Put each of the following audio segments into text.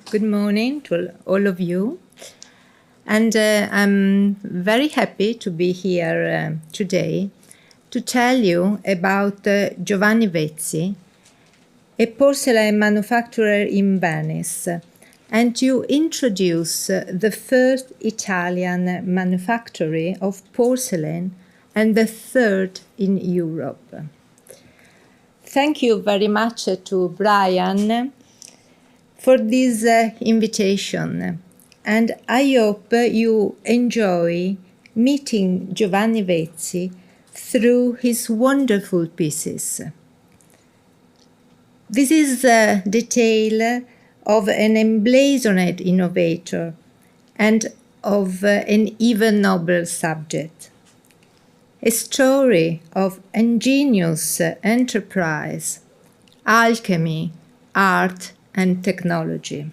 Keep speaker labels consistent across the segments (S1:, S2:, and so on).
S1: Good morning to all of you. And I'm very happy to be here today to tell you about Giovanni Vezzi, a porcelain manufacturer in Venice, and to introduce the first Italian manufactory of porcelain and the third in Europe. Thank you very much to Brian for this invitation, and I hope you enjoy meeting Giovanni Vezzi through his wonderful pieces. This is the tale of an emblazoned innovator and of an even nobler subject. A story of ingenious enterprise, alchemy, art, and technology.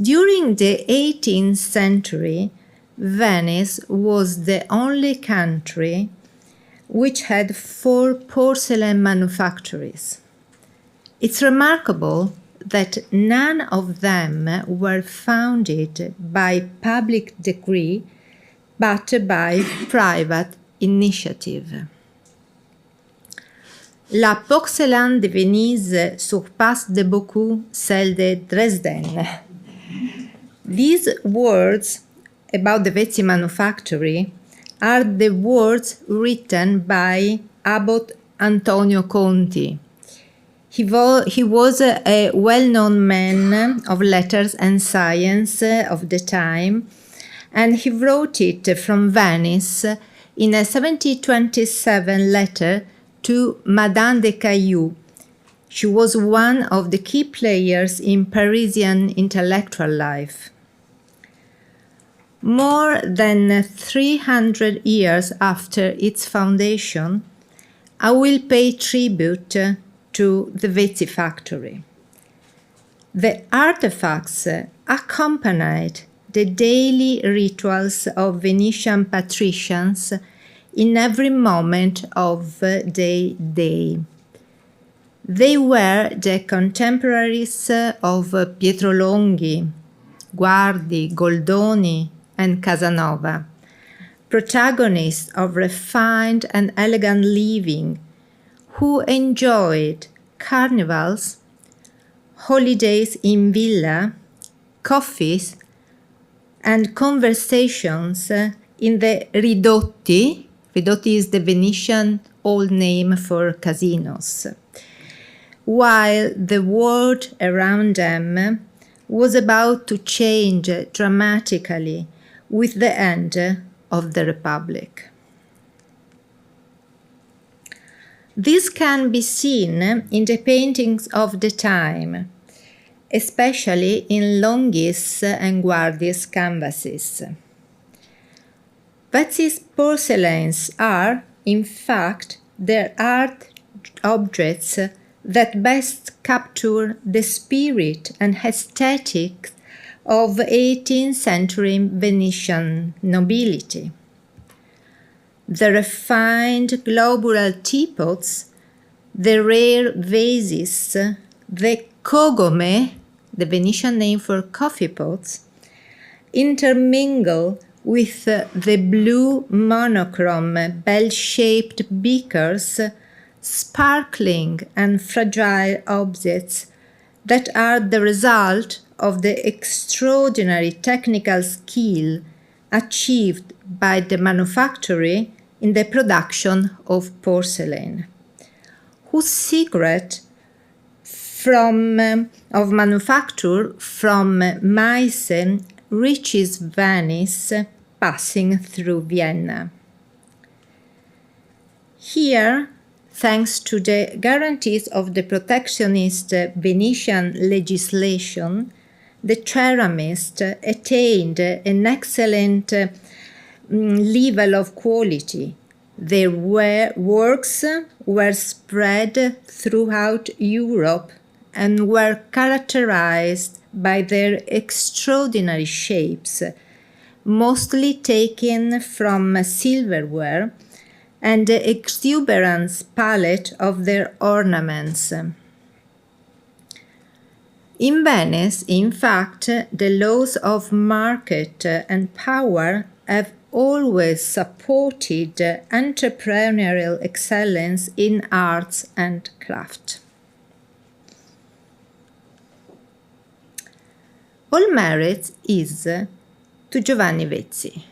S1: During the 18th century, Venice was the only country which had 4 porcelain manufactories. It's remarkable that none of them were founded by public decree, but by private initiative. La porcelaine de Venise surpasse de beaucoup celle de Dresden. These words about the Vezzi manufactory are the words written by Abbot Antonio Conti. He was a well-known man of letters and science of the time, and he wrote it from Venice in a 1727 letter to Madame de Caylus. She was one of the key players in Parisian intellectual life. More than 300 years after its foundation, I will pay tribute to the Vezzi factory. The artefacts accompanied the daily rituals of Venetian patricians in every moment of their day. They were the contemporaries of Pietro Longhi, Guardi, Goldoni, and Casanova, protagonists of refined and elegant living, who enjoyed carnivals, holidays in villa, coffees, and conversations in the ridotti. Ridotti is the Venetian old name for casinos, while the world around them was about to change dramatically with the end of the Republic. This can be seen in the paintings of the time, especially in Longhi's and Guardi's canvases. Vezzi's porcelains are, in fact, their art objects that best capture the spirit and aesthetic of 18th century Venetian nobility. The refined globular teapots, the rare vases, the cogome, the Venetian name for coffee pots, intermingle with the blue monochrome bell-shaped beakers, sparkling and fragile objects that are the result of the extraordinary technical skill achieved by the manufactory in the production of porcelain, whose secret of manufacture from Meissen reaches Venice, passing through Vienna. Here, thanks to the guarantees of the protectionist Venetian legislation, the ceramists attained an excellent level of quality. Their works were spread throughout Europe and were characterized by their extraordinary shapes, mostly taken from silverware, and the exuberant palette of their ornaments. In Venice, in fact, the laws of market and power have always supported entrepreneurial excellence in arts and craft. All merit is to Giovanni Vezzi,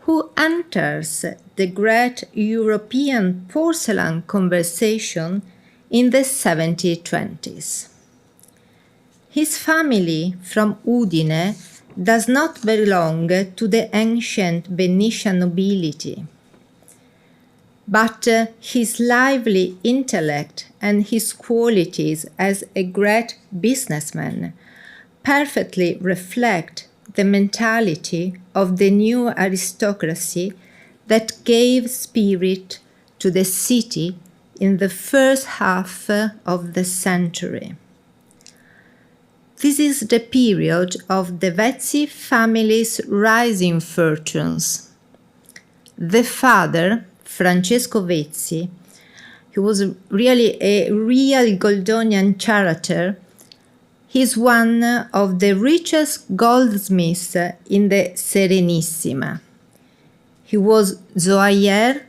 S1: who enters the great European porcelain conversation in the 1720s. His family from Udine does not belong to the ancient Venetian nobility, but his lively intellect and his qualities as a great businessman perfectly reflect the mentality of the new aristocracy that gave spirit to the city in the first half of the century. This is the period of the Vezzi family's rising fortunes. The father, Francesco Vezzi, who was really a real Goldonian character, is one of the richest goldsmiths in the Serenissima. He was joaillier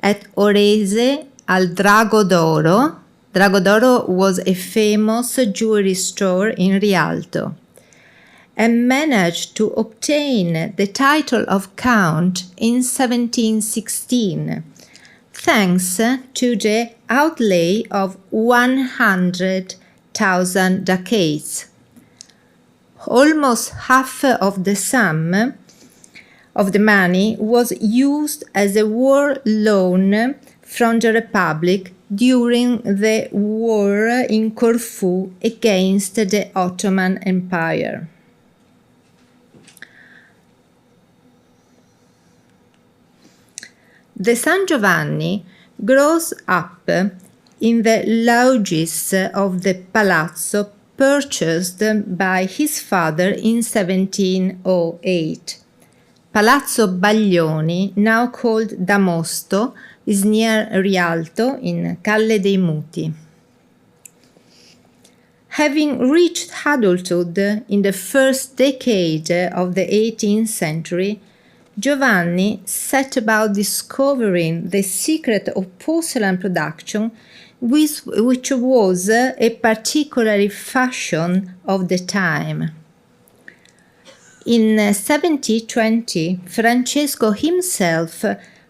S1: at Orese al Drago d'Oro. Drago d'Oro was a famous jewelry store in Rialto, and managed to obtain the title of Count in 1716, thanks to the outlay of 100,000 ducats. Almost half of the sum of the money was used as a war loan from the Republic during the war in Corfu against the Ottoman Empire. The San Giovanni grows up in the logis of the palazzo purchased by his father in 1708. Palazzo Baglioni, now called Damosto, is near Rialto in Calle dei Muti. Having reached adulthood in the first decade of the 18th century, Giovanni set about discovering the secret of porcelain production, which was a particular fashion of the time. In 1720, Francesco himself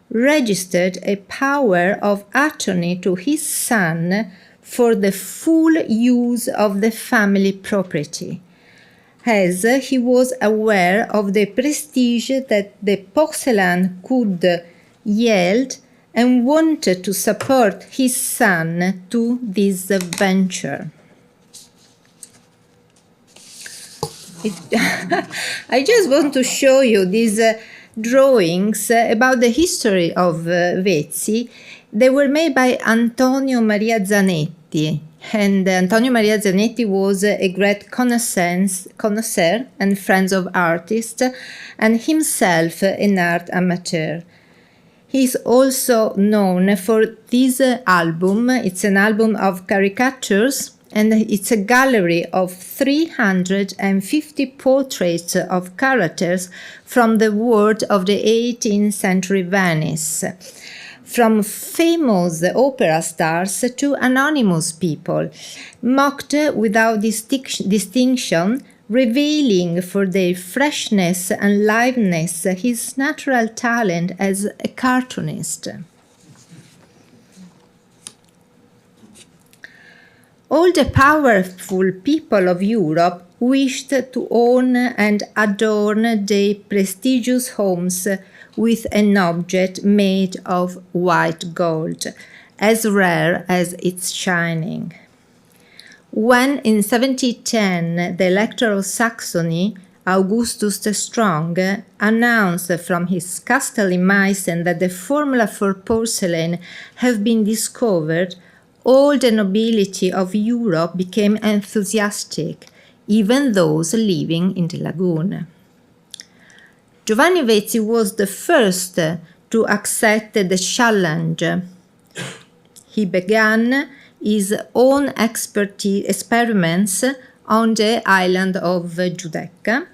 S1: registered a power of attorney to his son for the full use of the family property, as he was aware of the prestige that the porcelain could yield and wanted to support his son to this venture. I just want to show you these drawings about the history of Vezzi. They were made by Antonio Maria Zanetti, and Antonio Maria Zanetti was a great connoisseur and friend of artists, and himself an art amateur. He is also known for this album. It's an album of caricatures, and it's a gallery of 350 portraits of characters from the world of the 18th century Venice, from famous opera stars to anonymous people, mocked without distinction, revealing for their freshness and liveliness his natural talent as a cartoonist. All the powerful people of Europe wished to own and adorn their prestigious homes with an object made of white gold, as rare as its shining. When in 1710 the Elector of Saxony, Augustus the Strong, announced from his castle in Meissen that the formula for porcelain had been discovered, all the nobility of Europe became enthusiastic, even those living in the lagoon. Giovanni Vezzi was the first to accept the challenge. He began his own experiments on the island of Giudecca,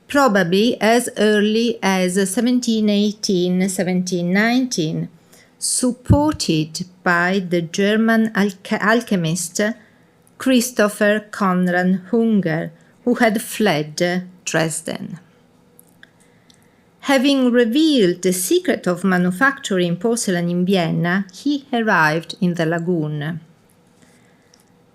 S1: probably as early as 1718-1719, supported by the German alchemist Christopher Conrad Hunger, who had fled Dresden. Having revealed the secret of manufacturing porcelain in Vienna, he arrived in the lagoon.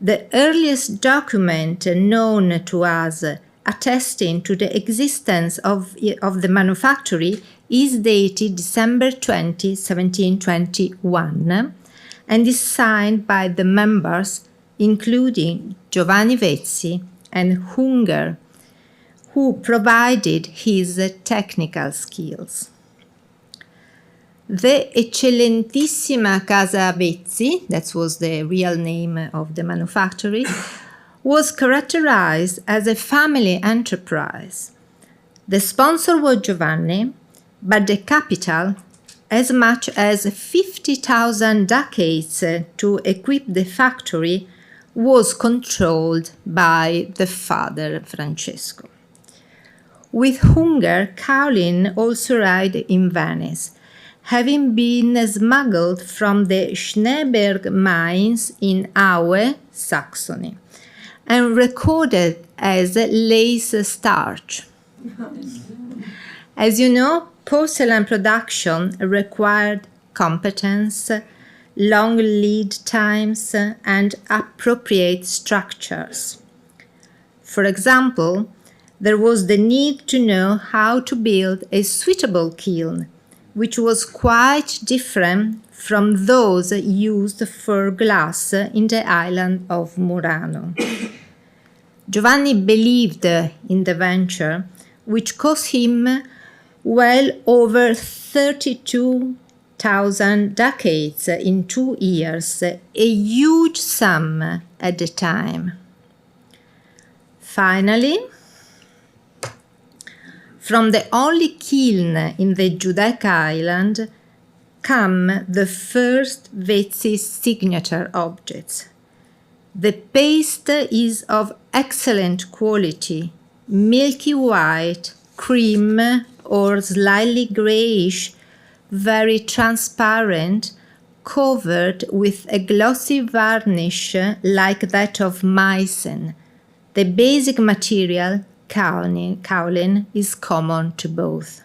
S1: The earliest document known to us attesting to the existence of the manufactory is dated December 20, 1721, and is signed by the members, including Giovanni Vezzi and Hunger, who provided his technical skills. The Eccellentissima Casa Vezzi, that was the real name of the manufactory, was characterized as a family enterprise. The sponsor was Giovanni, but the capital, as much as 50,000 ducats to equip the factory, was controlled by the father Francesco. With Hunger, Carlin also arrived in Venice, having been smuggled from the Schneeberg mines in Aue, Saxony, and recorded as lace starch. As you know, porcelain production required competence, long lead times, and appropriate structures. For example, there was the need to know how to build a suitable kiln, which was quite different from those used for glass in the island of Murano. Giovanni believed in the venture, which cost him well over 32,000 ducats in 2 years, a huge sum at the time. Finally, from the only kiln in the Giudecca island come the first Vezzi signature objects. The paste is of excellent quality, milky white, cream, or slightly grayish, very transparent, covered with a glossy varnish like that of Meissen. The basic material, kaolin, is common to both.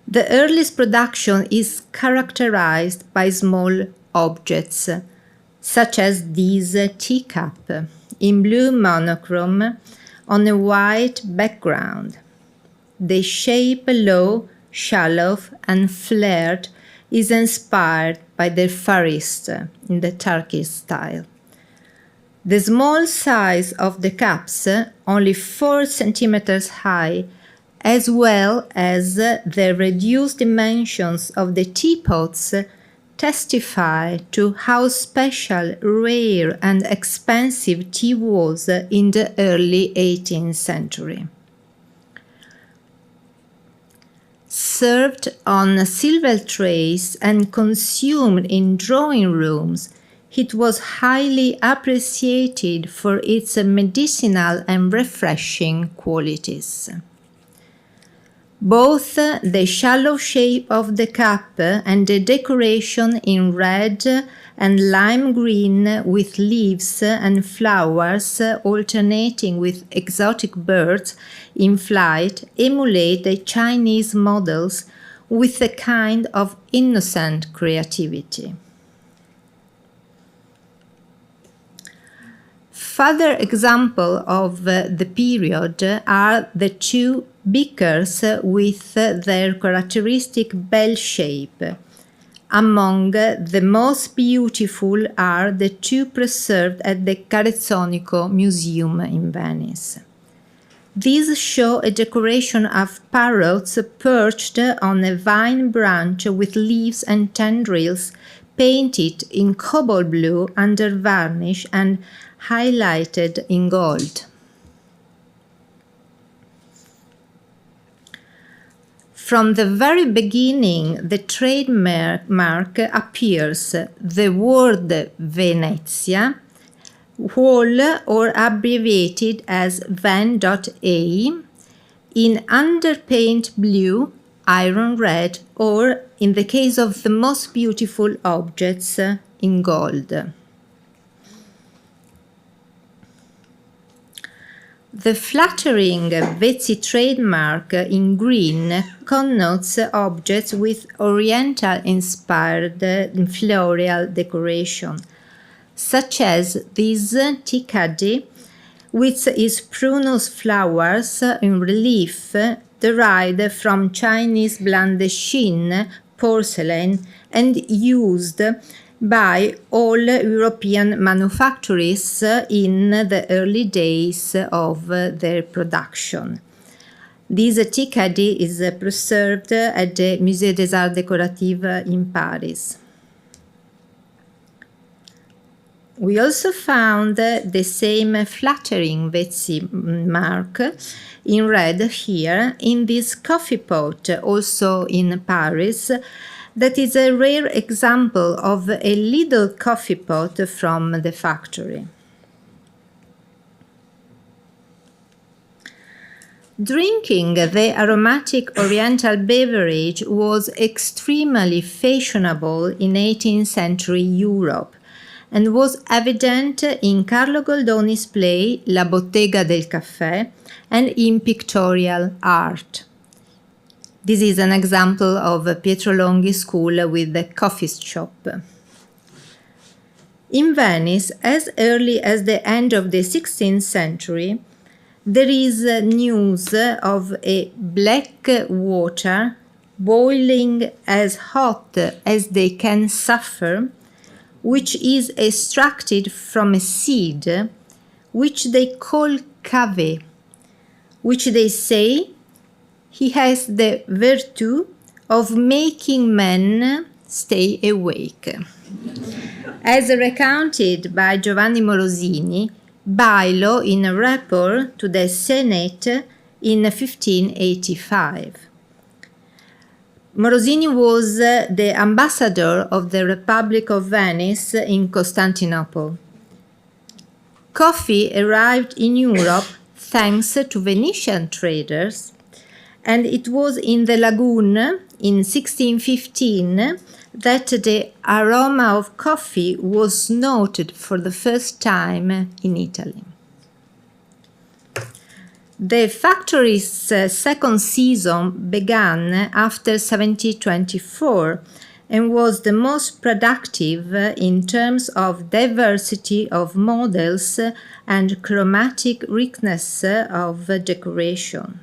S1: The earliest production is characterized by small objects, such as this teacup, in blue monochrome on a white background. The shape, low, shallow, and flared, is inspired by the Farist in the Turkish style. The small size of the cups, only 4 centimeters high, as well as the reduced dimensions of the teapots, testify to how special, rare, and expensive tea was in the early 18th century. Served on silver trays and consumed in drawing rooms, it was highly appreciated for its medicinal and refreshing qualities. Both the shallow shape of the cup and the decoration in red and lime green with leaves and flowers alternating with exotic birds in flight emulate the Chinese models with a kind of innocent creativity. Further examples of the period are the 2 beakers with their characteristic bell shape. Among the most beautiful are the 2 preserved at the Carezzonico Museum in Venice. These show a decoration of parrots perched on a vine branch with leaves and tendrils painted in cobalt blue under varnish and highlighted in gold. From the very beginning, the trademark appears. The word Venezia whole or abbreviated as Van.A, in underpaint blue, iron red, or, in the case of the most beautiful objects, in gold. The flattering Vezzi trademark in green connotes objects with Oriental-inspired floral decoration, such as this tea caddy, with its prunus flowers in relief derived from Chinese blanc-de-chine porcelain and used by all European manufacturers in the early days of their production. This tea caddy is preserved at the Musée des Arts Décoratifs in Paris. We also found the same flattering Vezzi mark in red here in this coffee pot, also in Paris, that is a rare example of a little coffee pot from the factory. Drinking the aromatic Oriental beverage was extremely fashionable in 18th century Europe and was evident in Carlo Goldoni's play La Bottega del Caffè and in pictorial art. This is an example of Pietro Longhi school with the coffee shop. In Venice, as early as the end of the 16th century, there is news of a black water boiling as hot as they can suffer, which is extracted from a seed, which they call cave, which they say he has the virtue of making men stay awake. As recounted by Giovanni Morosini, Bailo in a report to the Senate in 1585. Morosini was the ambassador of the Republic of Venice in Constantinople. Coffee arrived in Europe thanks to Venetian traders, and it was in the lagoon in 1615 that the aroma of coffee was noted for the first time in Italy. The factory's second season began after 1724 and was the most productive in terms of diversity of models and chromatic richness of decoration.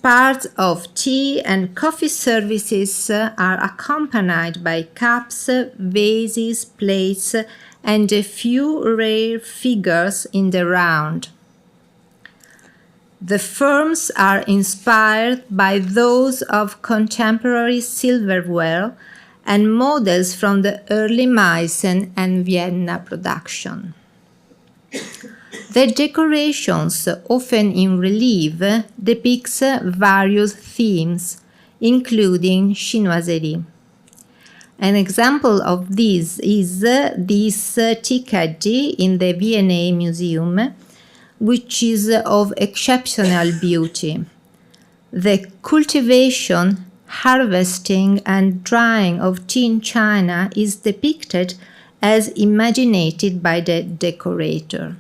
S1: Parts of tea and coffee services are accompanied by cups, vases, plates, and a few rare figures in the round. The forms are inspired by those of contemporary silverware and models from the early Meissen and Vienna production. The decorations, often in relief, depicts various themes, including chinoiserie. An example of this is this tea caddy in the V&A Museum, which is of exceptional beauty. The cultivation, harvesting, and drying of tea in China is depicted as imaginated by the decorator.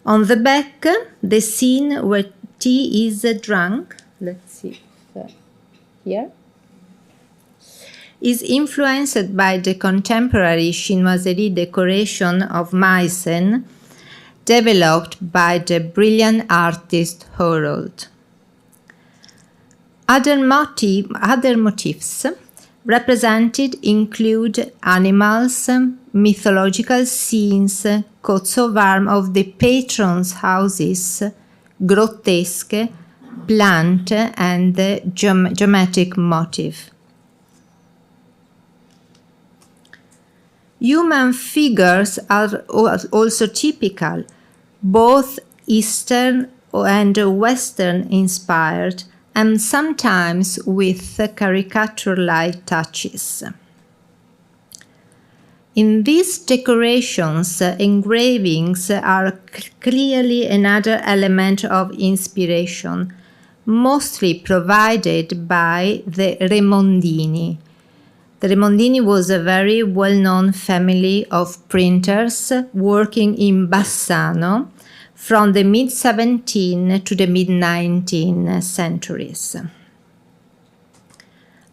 S1: On the back, the scene where tea is drunk, let's see here, is influenced by the contemporary chinoiserie decoration of Meissen, developed by the brilliant artist Herold. Other motifs represented include animals, mythological scenes, coats of arms of the patrons' houses, grotesque, plant, and geometric motif. Human figures are also typical, both Eastern and Western inspired, and sometimes with caricature-like touches. In these decorations, engravings are clearly another element of inspiration, mostly provided by the Remondini. The Remondini was a very well-known family of printers working in Bassano from the mid-17th to the mid-19th centuries.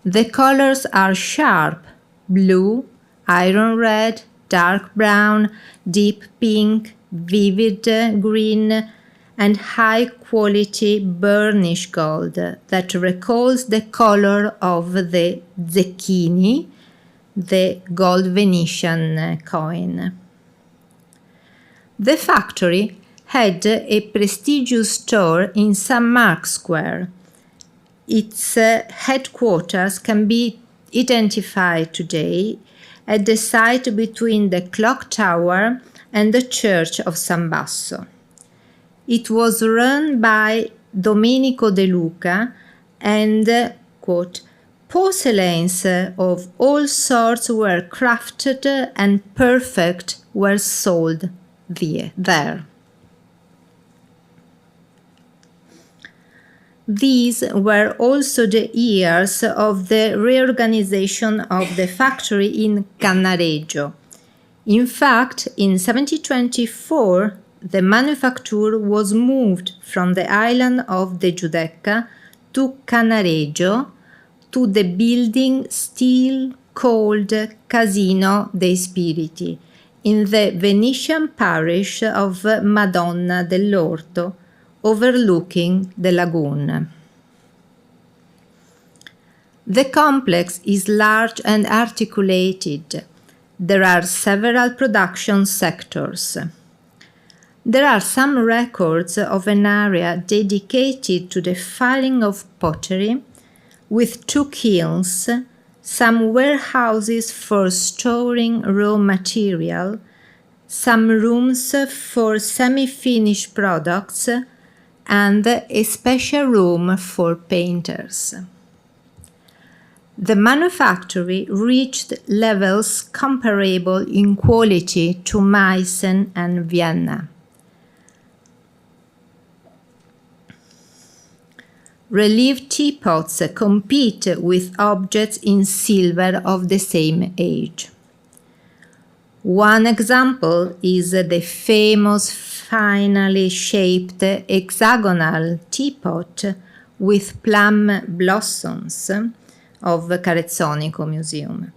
S1: The colors are sharp, blue, iron red, dark brown, deep pink, vivid green, and high-quality burnished gold that recalls the color of the zecchini, the gold Venetian coin. The factory had a prestigious store in St. Mark's Square. Its headquarters can be identified today at the site between the clock tower and the church of San Basso. It was run by Domenico De Luca and, quote, porcelains of all sorts were crafted and perfect were sold there. These were also the years of the reorganization of the factory in Cannaregio. In fact, in 1724, the manufacture was moved from the island of the Giudecca to Cannaregio to the building still called Casino dei Spiriti in the Venetian parish of Madonna dell'Orto, overlooking the lagoon. The complex is large and articulated. There are several production sectors. There are some records of an area dedicated to the filing of pottery, with 2 kilns, some warehouses for storing raw material, some rooms for semi-finished products, and a special room for painters. The manufactory reached levels comparable in quality to Meissen and Vienna. Relief teapots compete with objects in silver of the same age. One example is the famous finely shaped hexagonal teapot with plum blossoms of Carezzonico Museum.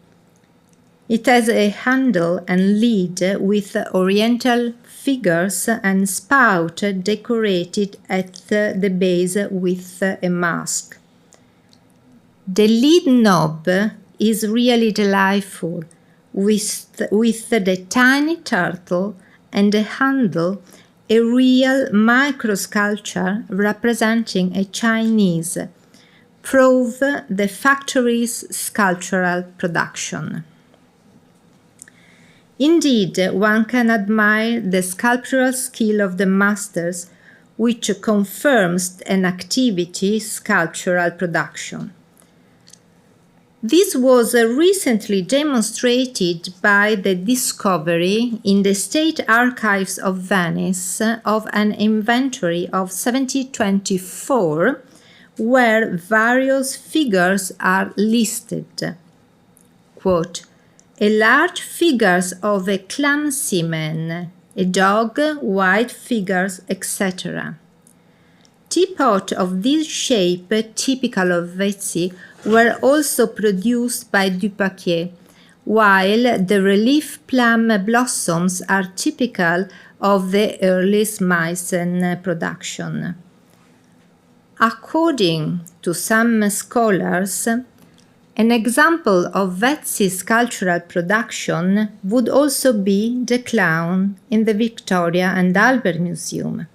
S1: It has a handle and lid with oriental figures and spout decorated at the base with a mask. The lid knob is really delightful, with the tiny turtle and the handle a real microsculpture representing a Chinese, prove the factory's sculptural production. Indeed, one can admire the sculptural skill of the masters, which confirms an activity sculptural production. This was recently demonstrated by the discovery in the State Archives of Venice of an inventory of 1724 where various figures are listed. Quote, a large figures of a clumsy man, a dog, white figures, etc. Teapot of this shape, typical of Vezzi, were also produced by Dupaquier, while the relief plum blossoms are typical of the earliest Meissen production. According to some scholars, an example of Vezzi's cultural production would also be the clown in the Victoria and Albert Museum.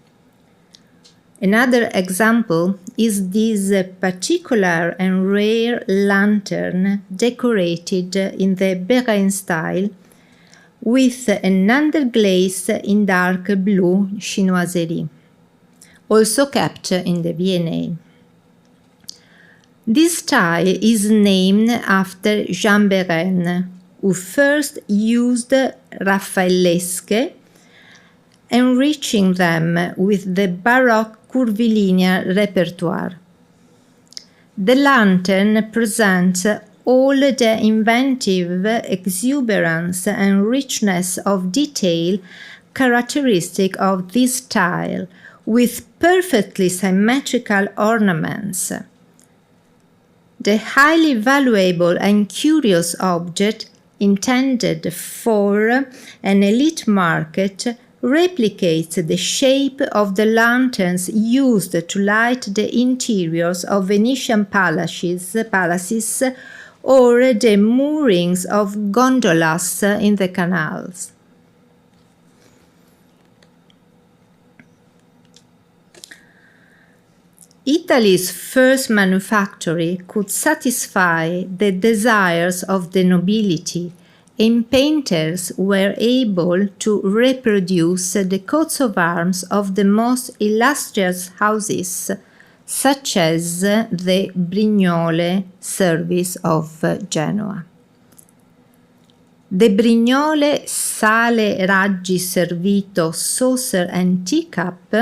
S1: Another example is this particular and rare lantern decorated in the Bérain style with an underglaze in dark blue chinoiserie, also kept in the V&A. This style is named after Jean Bérain, who first used Raffaellesque, enriching them with the Baroque curvilinear repertoire. The lantern presents all the inventive exuberance and richness of detail characteristic of this style, with perfectly symmetrical ornaments. The highly valuable and curious object, intended for an elite market, replicates the shape of the lanterns used to light the interiors of Venetian palaces or the moorings of gondolas in the canals. Italy's first manufactory could satisfy the desires of the nobility, and painters were able to reproduce the coats of arms of the most illustrious houses, such as the Brignole service of Genoa. The Brignole sale, raggi, servito, saucer, and teacup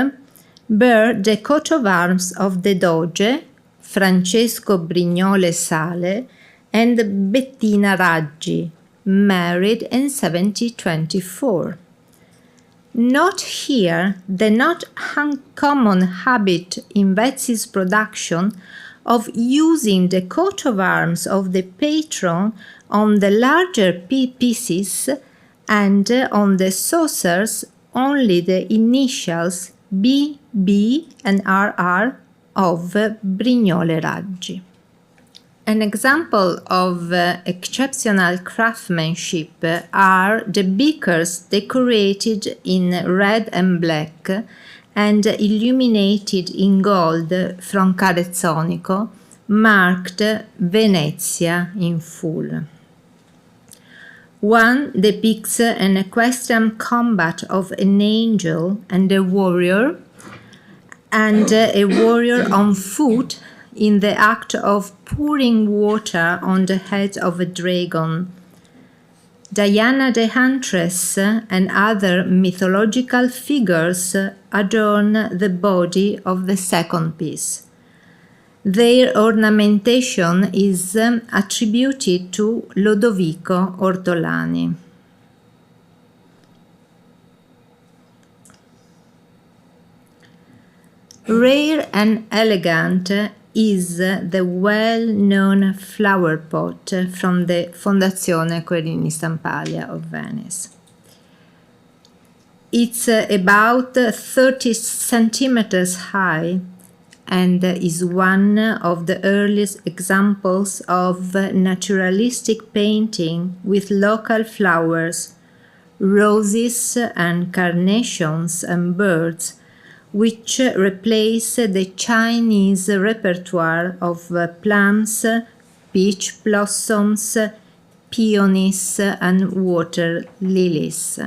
S1: bear the coat of arms of the Doge, Francesco Brignole Sale, and Bettina Raggi, married in 1724. Note here the not uncommon habit in Vezzi's production of using the coat of arms of the patron on the larger pieces, and on the saucers only the initials B, B, and RR of Brignole Raggi. An example of exceptional craftsmanship are the beakers decorated in red and black and illuminated in gold from Carezzonico, marked Venezia in full. One depicts an equestrian combat of an angel and a warrior on foot in the act of pouring water on the head of a dragon. Diana the Huntress and other mythological figures adorn the body of the second piece. Their ornamentation is attributed to Lodovico Ortolani. Rare and elegant is the well-known flower pot from the Fondazione Querini Stampalia of Venice. It's about 30 centimeters high and is one of the earliest examples of naturalistic painting with local flowers, roses and carnations and birds, which replace the Chinese repertoire of plums, peach blossoms, peonies, and water lilies.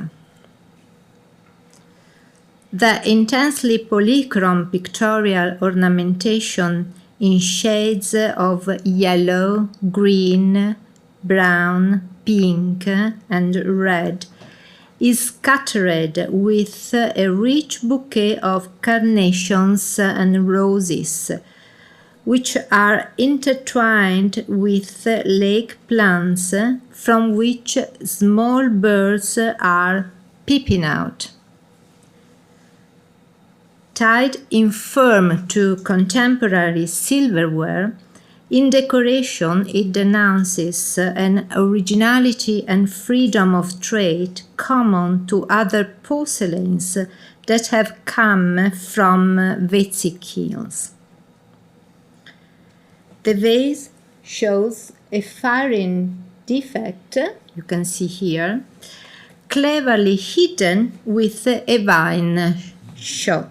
S1: The intensely polychrome pictorial ornamentation in shades of yellow, green, brown, pink, and red is scattered with a rich bouquet of carnations and roses, which are intertwined with lake plants from which small birds are peeping out. Tied in firm to contemporary silverware, in decoration it denounces an originality and freedom of trade common to other porcelains that have come from Vezzi kilns. The vase shows a firing defect, you can see here, cleverly hidden with a vine shoot.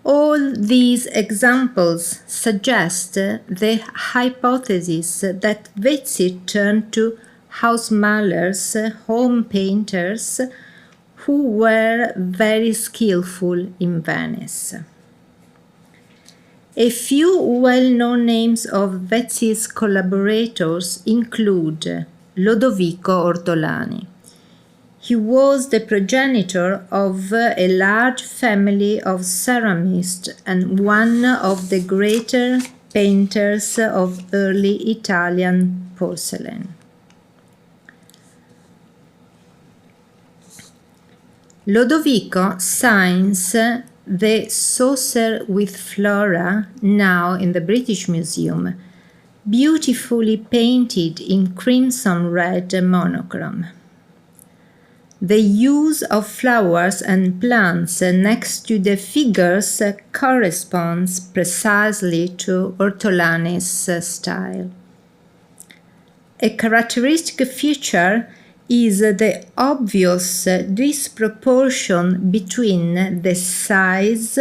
S1: All these examples suggest the hypothesis that Vezzi turned to housemalers, home painters, who were very skillful in Venice. A few well-known names of Vezzi's collaborators include Lodovico Ortolani. He was the progenitor of a large family of ceramists and one of the greater painters of early Italian porcelain. Lodovico signs the saucer with flora, now in the British Museum, beautifully painted in crimson red monochrome. The use of flowers and plants next to the figures corresponds precisely to Ortolani's style. A characteristic feature is the obvious disproportion between the size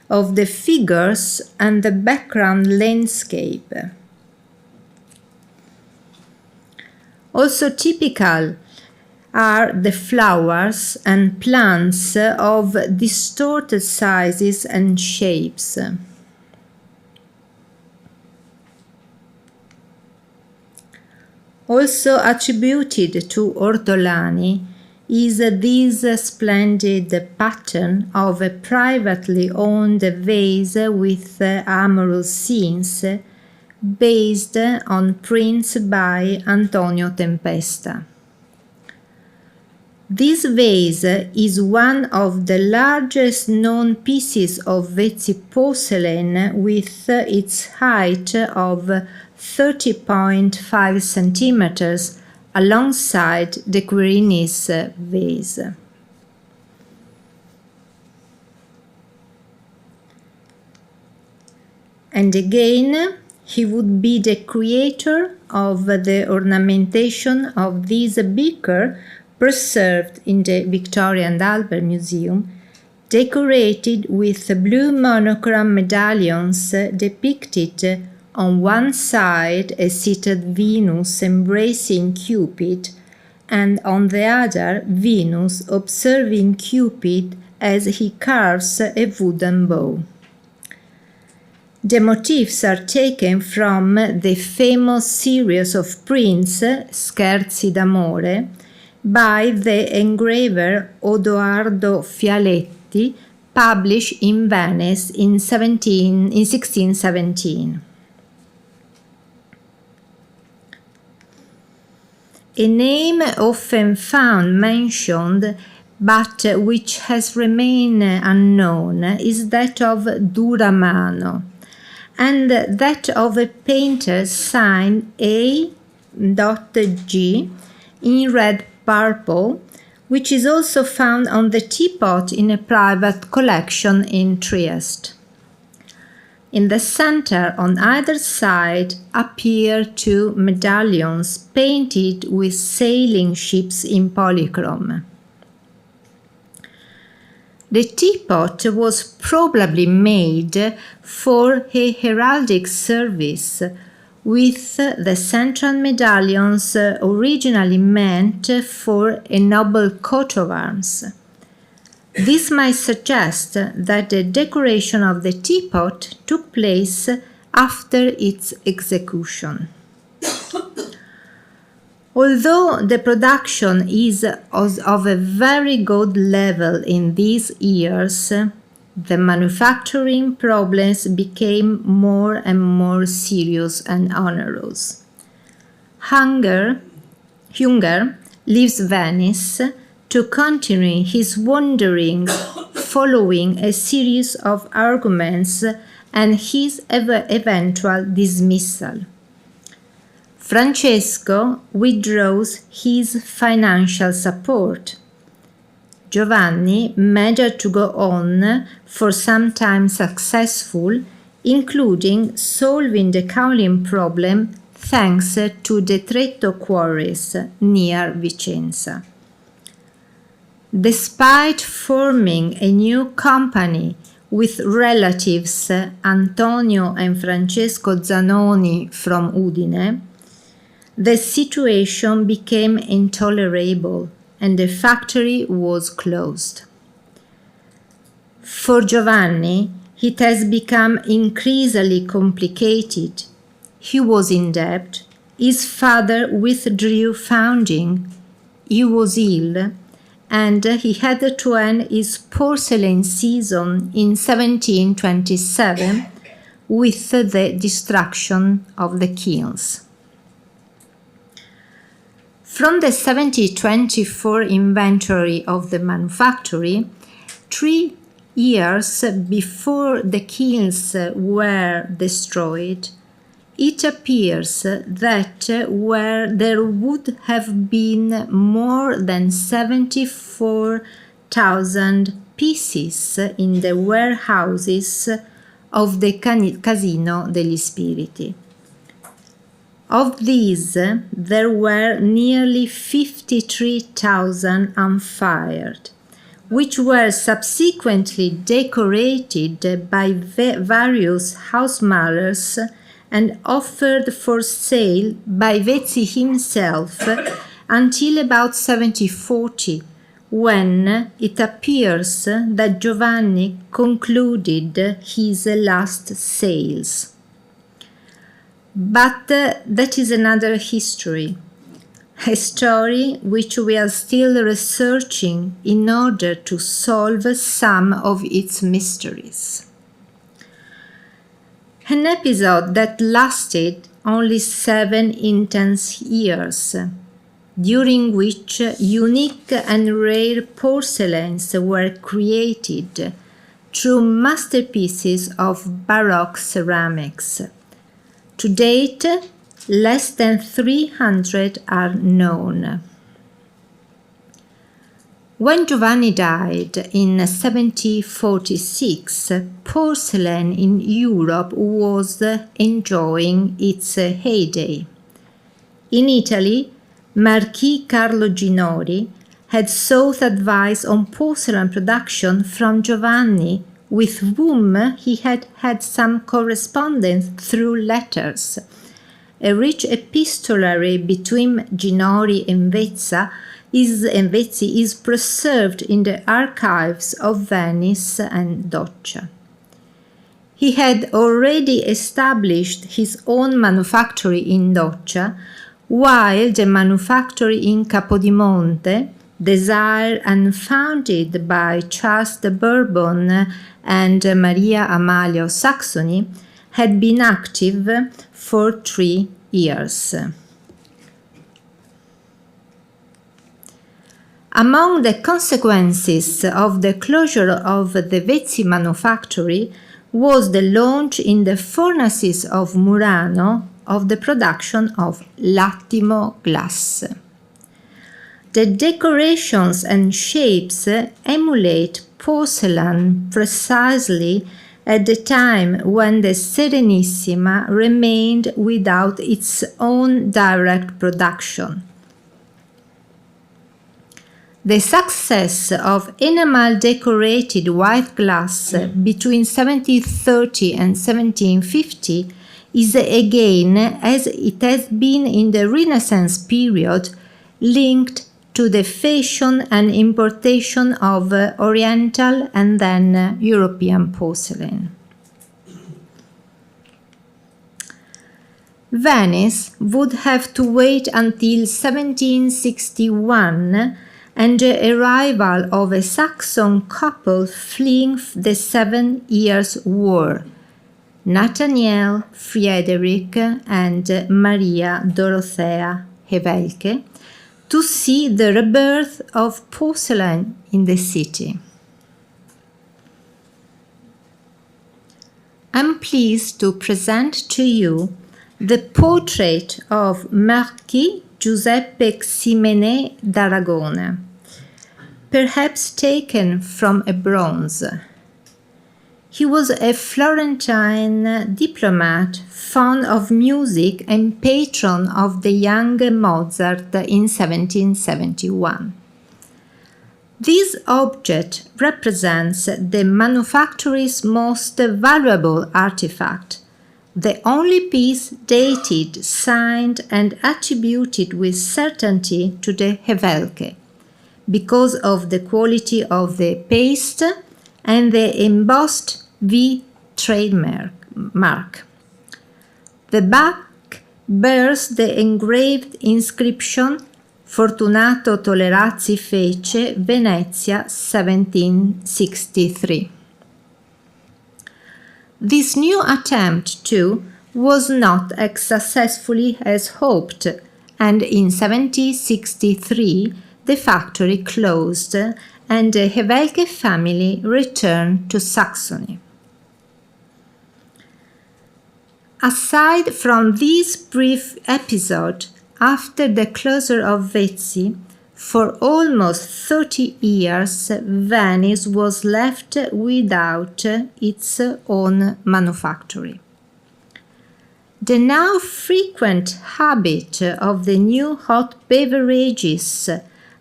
S1: of the figures and the background landscape. Also typical are the flowers and plants of distorted sizes and shapes. Also attributed to Ortolani is this splendid pattern of a privately owned vase with amorous scenes based on prints by Antonio Tempesta. This vase is one of the largest known pieces of Vezzi porcelain with its height of 30.5 centimeters alongside the Querini's vase. And again, he would be the creator of the ornamentation of this beaker preserved in the Victoria and Albert Museum, decorated with blue monochrome medallions depicted on one side a seated Venus embracing Cupid, and on the other Venus observing Cupid as he carves a wooden bow. The motifs are taken from the famous series of prints, Scherzi d'amore, by the engraver Odoardo Fialetti, published in Venice in 1617. A name often found mentioned but which has remained unknown is that of Duramano, and that of a painter signed A.G. in red purple, which is also found on the teapot in a private collection in Trieste. In the center, on either side, appear two medallions painted with sailing ships in polychrome. The teapot was probably made for a heraldic service, with the central medallions originally meant for a noble coat of arms. This might suggest that the decoration of the teapot took place after its execution. Although the production is of a very good level in these years, the manufacturing problems became more and more serious and onerous. Hunger leaves Venice to continue his wanderings following a series of arguments and his eventual dismissal. Francesco withdraws his financial support. Giovanni managed to go on, for some time successful, including solving the kaolin problem thanks to the Tretto quarries near Vicenza. Despite forming a new company with relatives Antonio and Francesco Zanoni from Udine, the situation became intolerable and the factory was closed. For Giovanni, it has become increasingly complicated. He was in debt, his father withdrew funding, he was ill, and he had to end his porcelain season in 1727 with the destruction of the kilns. From the 1724 inventory of the manufactory, 3 years before the kilns were destroyed, it appears that where there would have been more than 74,000 pieces in the warehouses of the Casino degli Spiriti. Of these, there were nearly 53,000 unfired, which were subsequently decorated by various housemalers and offered for sale by Vezzi himself until about 1740, when it appears that Giovanni concluded his last sales. But that is another history, a story which we are still researching in order to solve some of its mysteries. An episode that lasted only 7 intense years, during which unique and rare porcelains were created through masterpieces of Baroque ceramics. To date, less than 300 are known. When Giovanni died in 1746, porcelain in Europe was enjoying its heyday. In Italy, Marquis Carlo Ginori had sought advice on porcelain production from Giovanni, with whom he had had some correspondence through letters. A rich epistolary between Ginori and Vezzi is preserved in the archives of Venice and Doccia. He had already established his own manufactory in Doccia, while the manufactory in Capodimonte, desired and founded by Charles de Bourbon and Maria Amalia of Saxony, had been active for 3 years. Among the consequences of the closure of the Vezzi manufactory was the launch in the furnaces of Murano of the production of l'attimo glass. The decorations and shapes emulate porcelain precisely at the time when the Serenissima remained without its own direct production. The success of enamel-decorated white glass between 1730 and 1750 is again, as it has been in the Renaissance period, linked to the fashion and importation of Oriental and then European porcelain. Venice would have to wait until 1761 and the arrival of a Saxon couple fleeing the 7 Years' War, Nathaniel Friedrich and Maria Dorothea Hevelke, to see the rebirth of porcelain in the city. I'm pleased to present to you the portrait of Marquis Giuseppe Ximené d'Aragona, perhaps taken from a bronze. He was a Florentine diplomat, fond of music and patron of the young Mozart in 1771. This object represents the manufactory's most valuable artifact, the only piece dated, signed, and attributed with certainty to the Hevelke, because of the quality of the paste and the embossed the trademark. The back bears the engraved inscription Fortunato Tolerazzi fece, Venezia, 1763. This new attempt, too, was not as successfully as hoped, and in 1763 the factory closed and the Hevelke family returned to Saxony. Aside from this brief episode, after the closure of Vezzi, for almost 30 years Venice was left without its own manufactory. The now frequent habit of the new hot beverages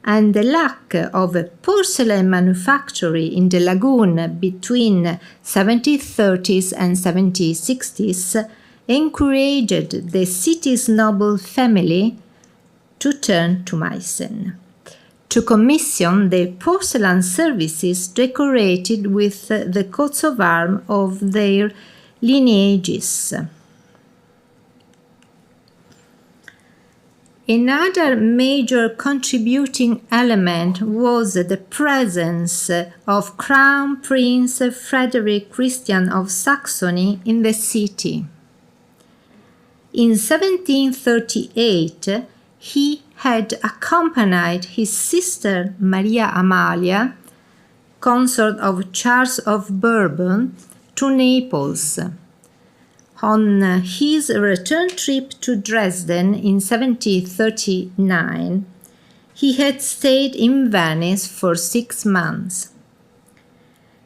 S1: and the lack of a porcelain manufactory in the lagoon between 1730s and 1760s encouraged the city's noble family to turn to Meissen, to commission the porcelain services decorated with the coats of arms of their lineages. Another major contributing element was the presence of Crown Prince Frederick Christian of Saxony in the city. In 1738, he had accompanied his sister Maria Amalia, consort of Charles of Bourbon, to Naples. On his return trip to Dresden in 1739, he had stayed in Venice for 6 months.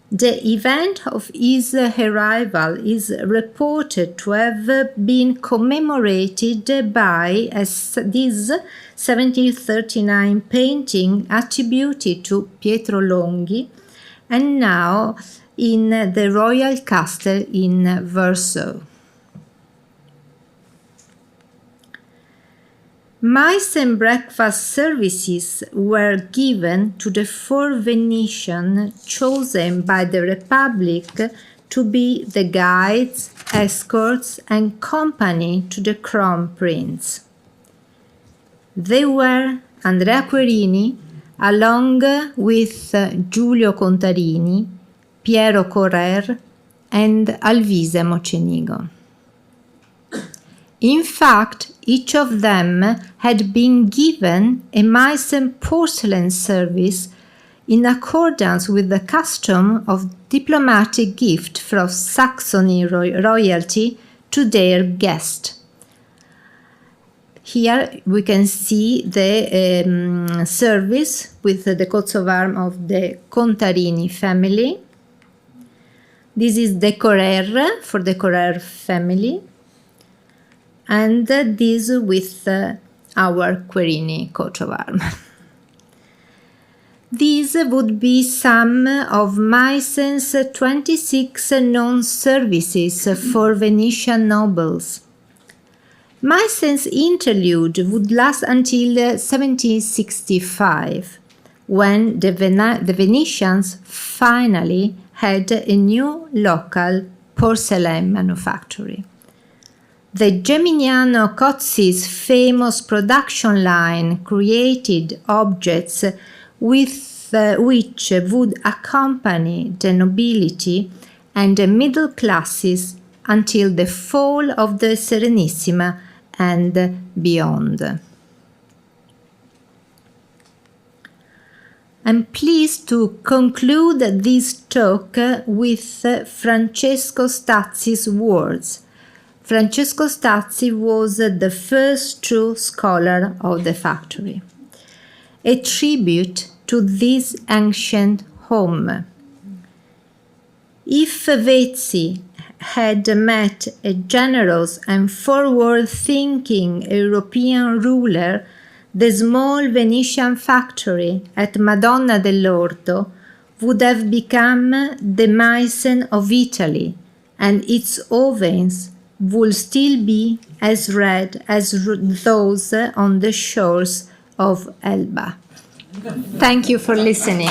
S1: The event of his arrival is reported to have been commemorated by this 1739 painting attributed to Pietro Longhi, and now in the royal castle in Warsaw. Meissen breakfast services were given to the 4 Venetians chosen by the Republic to be the guides, escorts, and company to the Crown Prince. They were Andrea Querini, along with Giulio Contarini, Piero Correr, and Alvise Mocenigo. In fact, each of them had been given a Meissen porcelain service in accordance with the custom of diplomatic gift from Saxony royalty to their guest. Here we can see the service with the coats of arms of the Contarini family. This is the Correr for the Correr family. And this with our Querini coat of arms. These would be some of Meissen's 26 known services for Venetian nobles. Meissen's interlude would last until 1765, when the Venetians finally had a new local porcelain manufactory. The Geminiano Cozzi's famous production line created objects with which would accompany the nobility and the middle classes until the fall of the Serenissima and beyond. I'm pleased to conclude this talk with Francesco Stazzi's words. Francesco Stazzi was the first true scholar of the factory. A tribute to this ancient home. If Vezzi had met a generous and forward-thinking European ruler, the small Venetian factory at Madonna dell'Orto would have become the Meissen of Italy, and its ovens would still be as red as those on the shores of Elba. Thank you for listening.